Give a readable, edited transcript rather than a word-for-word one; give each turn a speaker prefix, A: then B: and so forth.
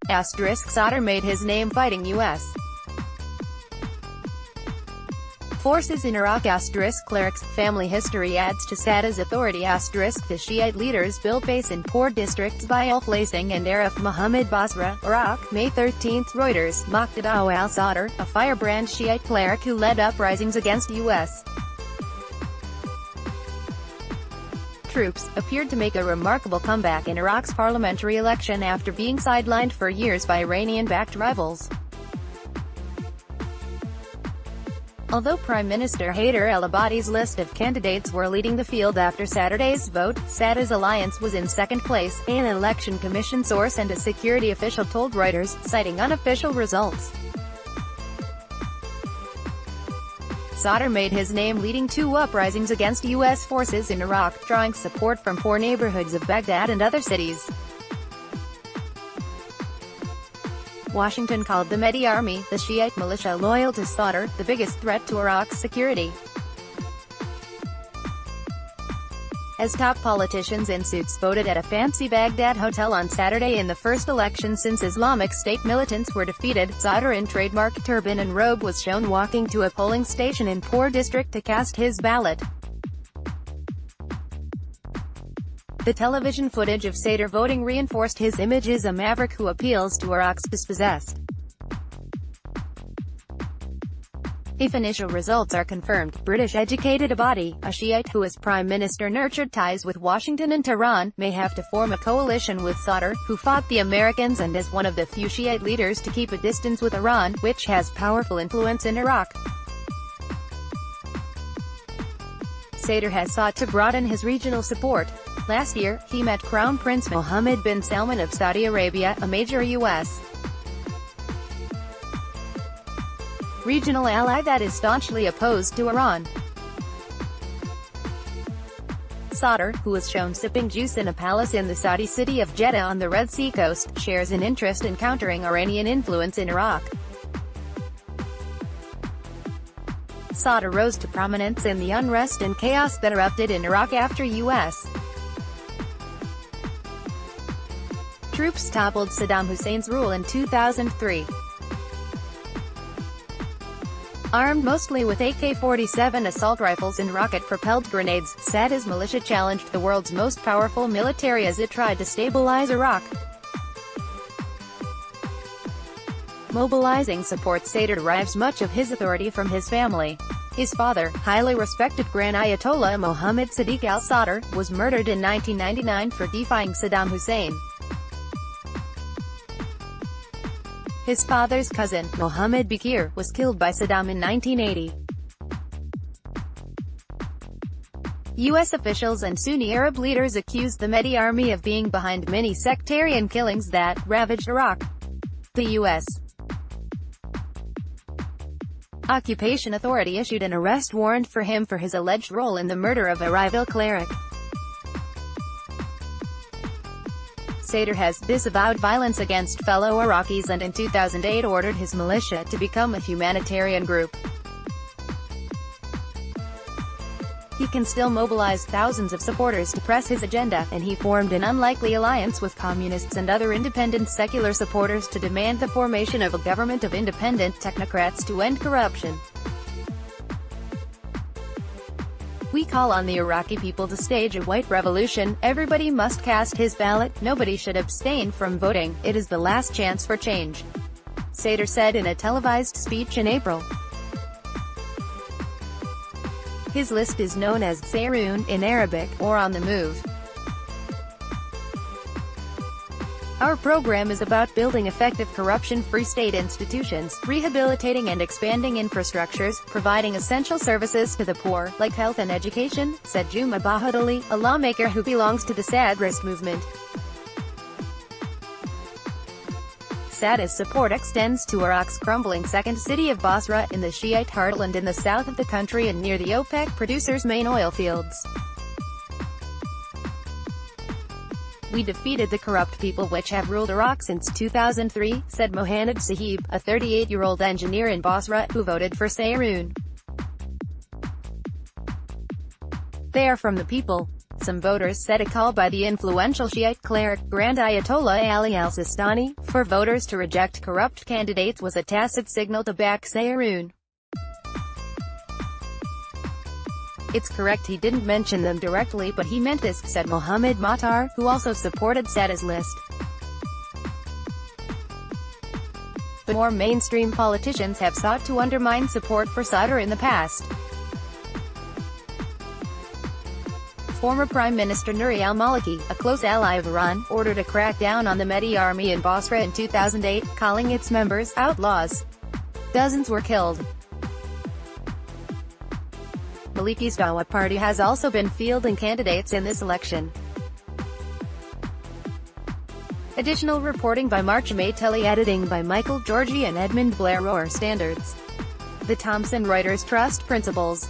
A: Sadr made his name fighting U.S. forces in Iraq. Cleric's family history adds to Sadr's authority. The Shi'ite leaders built base in poor districts by Laessing and Aref. Mohammed, Basra, Iraq, May 13. Reuters. Moqtada al-Sadr, a firebrand Shi'ite cleric who led uprisings against U.S. troops, appeared to make a remarkable comeback in Iraq's parliamentary election after being sidelined for years by Iranian-backed rivals. Although Prime Minister Haider al-Abadi's list of candidates were leading the field after Saturday's vote, Sadr's alliance was in second place, an election commission source and a security official told Reuters, citing unofficial results. Sadr made his name leading two uprisings against U.S. forces in Iraq, drawing support from poor neighborhoods of Baghdad and other cities. Washington called the Mahdi Army, the Shiite militia loyal to Sadr, the biggest threat to Iraq's security. As top politicians in suits voted at a fancy Baghdad hotel on Saturday in the first election since Islamic State militants were defeated, Sadr in trademark turban and robe was shown walking to a polling station in poor district to cast his ballot. The television footage of Sadr voting reinforced his image as a maverick who appeals to Iraq's dispossessed. If initial results are confirmed, British-educated Abadi, a Shiite who as Prime Minister nurtured ties with Washington and Tehran, may have to form a coalition with Sadr, who fought the Americans and is one of the few Shiite leaders to keep a distance with Iran, which has powerful influence in Iraq. Sadr has sought to broaden his regional support. Last year, he met Crown Prince Mohammed bin Salman of Saudi Arabia, a major U.S. regional ally that is staunchly opposed to Iran. Sadr, who was shown sipping juice in a palace in the Saudi city of Jeddah on the Red Sea coast, shares an interest in countering Iranian influence in Iraq. Sadr rose to prominence in the unrest and chaos that erupted in Iraq after U.S. troops toppled Saddam Hussein's rule in 2003. Armed mostly with AK-47 assault rifles and rocket-propelled grenades, Sadr's militia challenged the world's most powerful military as it tried to stabilize Iraq. Mobilizing support. Sadr derives much of his authority from his family. His father, highly respected Grand Ayatollah Mohammed Sadiq al-Sadr, was murdered in 1999 for defying Saddam Hussein. His father's cousin, Mohammed Bakir, was killed by Saddam in 1980. U.S. officials and Sunni Arab leaders accused the Mahdi Army of being behind many sectarian killings that ravaged Iraq. The U.S. Occupation Authority issued an arrest warrant for him for his alleged role in the murder of Iraq Cleric. Sadr has disavowed violence against fellow Iraqis and in 2008 ordered his militia to become a humanitarian group. He can still mobilize thousands of supporters to press his agenda, and he formed an unlikely alliance with communists and other independent secular supporters to demand the formation of a government of independent technocrats to end corruption. We call on the Iraqi people to stage a white revolution. Everybody must cast his ballot. Nobody should abstain from voting. It is the last chance for change, Sadr said in a televised speech in April. His list is known as Sayrun in Arabic, or on the move. Our program is about building effective corruption-free state institutions, rehabilitating and expanding infrastructures, providing essential services to the poor, like health and education, said Juma Bahadali, a lawmaker who belongs to the Sadrist movement. Sadr's support extends to Iraq's crumbling second city of Basra, in the Shiite heartland in the south of the country and near the OPEC producers' main oil fields. We defeated the corrupt people which have ruled Iraq since 2003, said Mohammed Sahib, a 38-year-old engineer in Basra, who voted for Sayrun. They are from the people. Some voters said a call by the influential Shi'ite cleric, Grand Ayatollah Ali al-Sistani, for voters to reject corrupt candidates was a tacit signal to back Sayroun. "It's correct he didn't mention them directly, but he meant this," said Mohammed, who also supported Sadr's list. But more mainstream politicians have sought to undermine support for Sadr in the past. Former Prime Minister Nouri al-Maliki, a close ally of Iran, ordered a crackdown on the Mehdi army in Basra in 2008, calling its members outlaws. Dozens were killed. Maliki's Dawa party has also been fielding candidates in this election. Additional reporting by March May, tele-editing by Michael Georgi and Edmund Blair. Standards. The Thomson Reuters Trust Principles.